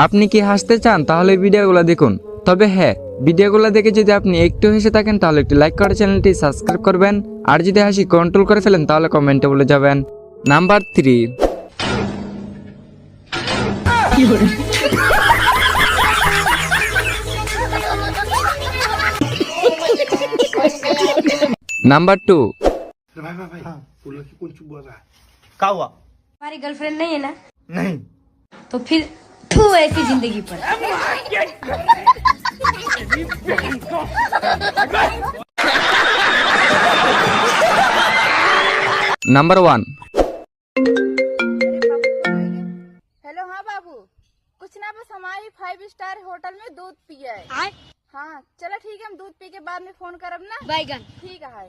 আপনি কি হাসতে চান তাহলে ভিডিওগুলো দেখুন। তবে হ্যাঁ, ভিডিওগুলো দেখে যদি আপনি একটু হেসে থাকেন তাহলে একটু লাইক করে চ্যানেলটি সাবস্ক্রাইব করবেন। আর যদি হাসি কন্ট্রোল করে ফেলেন তাহলে কমেন্টে বলে যাবেন। নাম্বার 3। नंबर 2। भाई भाई भाई बोला कि कौन चुप बोल रहा है? क्या हुआ? हमारी गर्लफ्रेंड नहीं है ना, नहीं। तो फिर तू ऐसी जिंदगी पर। नंबर 1। हेलो, हाँ बाबू, कुछ ना बस हमारी 5 स्टार होटल में दूध पिया है। हाँ चलो ठीक है, हम दूध पी के बाद में फोन करब ना। बैगन ठीक है।